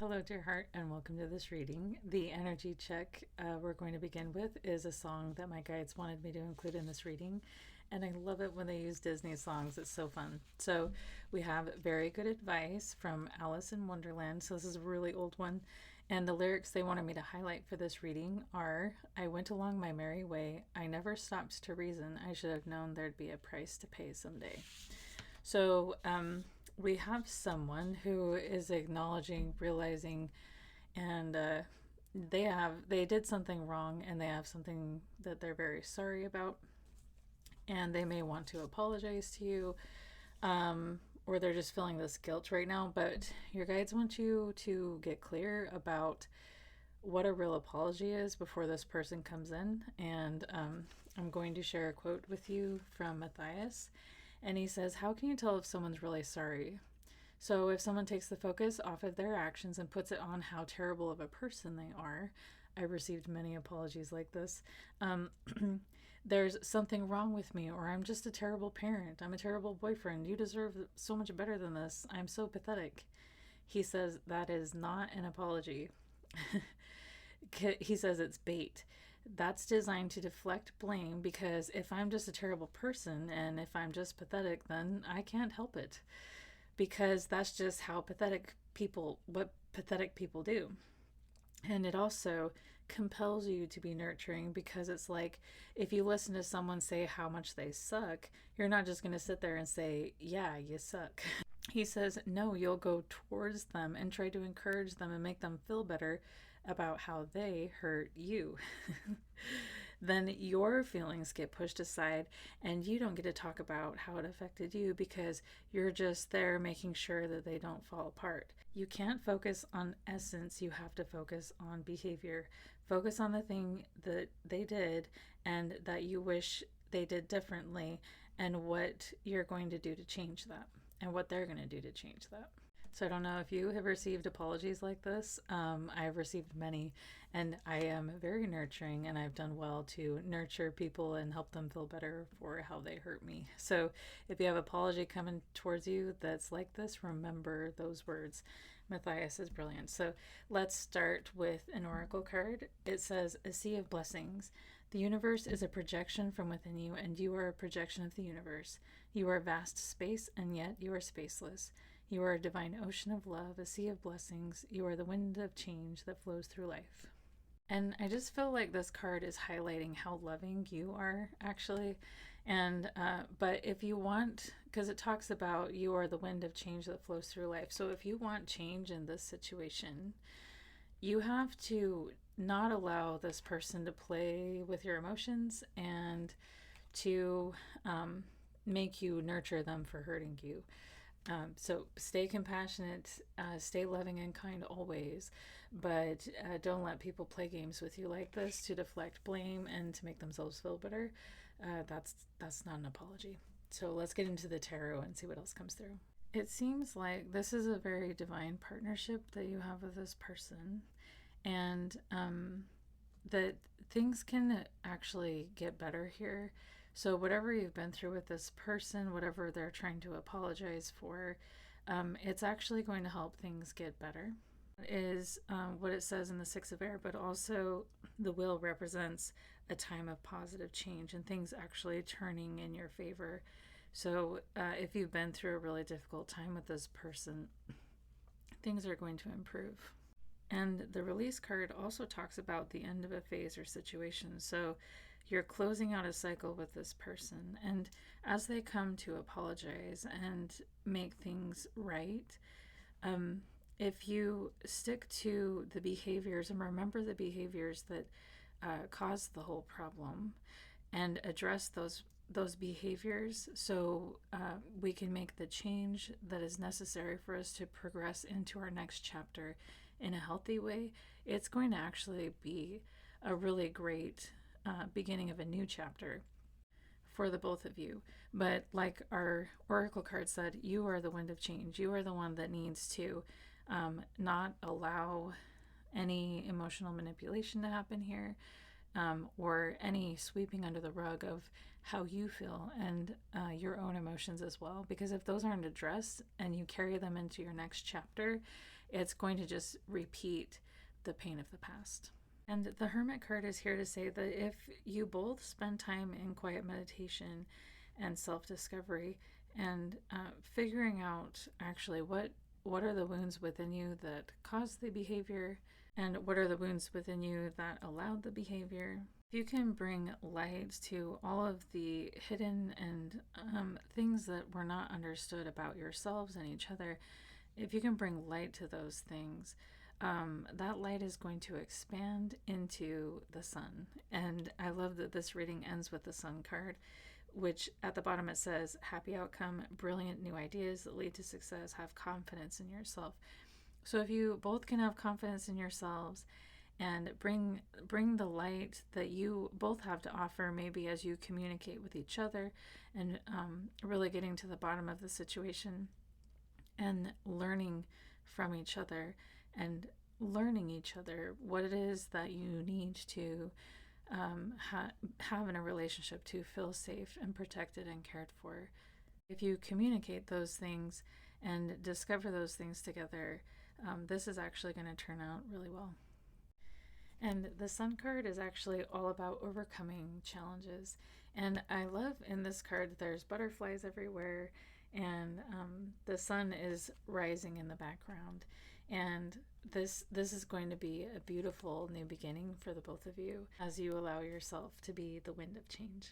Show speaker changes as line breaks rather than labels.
Hello, dear heart, and welcome to this reading. The energy check we're going to begin with is a song that my guides wanted me to include in this reading, and I love it when they use Disney songs. It's so fun. So we have Very Good Advice from Alice in Wonderland. So this is a really old one, and the lyrics they wanted me to highlight for this reading are, I went along my merry way, I never stopped to reason, I should have known there'd be a price to pay someday. So we have someone who is acknowledging, realizing, and they did something wrong, and they have something that they're very sorry about, and they may want to apologize to you, or they're just feeling this guilt right now. But your guides want you to get clear about what a real apology is before this person comes in. And I'm going to share a quote with you from Matthias. And he says, how can you tell if someone's really sorry? So if someone takes the focus off of their actions and puts it on how terrible of a person they are, I've received many apologies like this. There's something wrong with me, or I'm just a terrible parent. I'm a terrible boyfriend. You deserve so much better than this. I'm so pathetic. He says that is not an apology. He says it's bait. That's designed to deflect blame, because if I'm just a terrible person and if I'm just pathetic, then I can't help it, because that's just how what pathetic people do. And it also compels you to be nurturing, because it's like if you listen to someone say how much they suck, you're not just going to sit there and say, yeah, you suck. He says, no, you'll go towards them and try to encourage them and make them feel better about how they hurt you. Then your feelings get pushed aside and you don't get to talk about how it affected you, because you're just there making sure that they don't fall apart. You can't focus on essence, you have to focus on behavior. Focus on the thing that they did and that you wish they did differently, and what you're going to do to change that, and what they're going to do to change that. So I don't know if you have received apologies like this. I've received many, and I am very nurturing, and I've done well to nurture people and help them feel better for how they hurt me. So if you have apology coming towards you that's like this, remember those words. Matthias is brilliant. So let's start with an oracle card. It says, a sea of blessings. The universe is a projection from within you, and you are a projection of the universe. You are vast space, and yet you are spaceless. You are a divine ocean of love, a sea of blessings. You are the wind of change that flows through life. And I just feel like this card is highlighting how loving you are, actually. And but if you want, because it talks about you are the wind of change that flows through life. So if you want change in this situation, you have to not allow this person to play with your emotions and to make you nurture them for hurting you. So stay compassionate, stay loving and kind always, but don't let people play games with you like this to deflect blame and to make themselves feel better. That's not an apology. So let's get into the tarot and see what else comes through. It seems like this is a very divine partnership that you have with this person, and that things can actually get better here. So whatever you've been through with this person, whatever they're trying to apologize for, it's actually going to help things get better. Is what it says in the Six of Air, but also the wheel represents a time of positive change and things actually turning in your favor. So if you've been through a really difficult time with this person, things are going to improve. And the release card also talks about the end of a phase or situation. So you're closing out a cycle with this person. And as they come to apologize and make things right, if you stick to the behaviors and remember the behaviors that caused the whole problem and address those behaviors, so we can make the change that is necessary for us to progress into our next chapter in a healthy way, it's going to actually be a really great beginning of a new chapter for the both of you. But like our oracle card said, you are the wind of change. You are the one that needs to not allow any emotional manipulation to happen here, or any sweeping under the rug of how you feel and your own emotions as well. Because if those aren't addressed and you carry them into your next chapter, it's going to just repeat the pain of the past. And the Hermit card is here to say that if you both spend time in quiet meditation and self-discovery and figuring out actually what are the wounds within you that caused the behavior, and what are the wounds within you that allowed the behavior. If you can bring light to all of the hidden and things that were not understood about yourselves and each other, if you can bring light to those things, that light is going to expand into the sun. And I love that this reading ends with the sun card, which at the bottom it says, happy outcome, brilliant new ideas that lead to success, have confidence in yourself. So if you both can have confidence in yourselves and bring the light that you both have to offer, maybe as you communicate with each other, and really getting to the bottom of the situation and learning from each other and learning each other what it is that you need to have in a relationship to feel safe and protected and cared for. If you communicate those things and discover those things together, this is actually going to turn out really well. And the Sun card is actually all about overcoming challenges. And I love in this card, there's butterflies everywhere, and the sun is rising in the background. And this is going to be a beautiful new beginning for the both of you as you allow yourself to be the wind of change.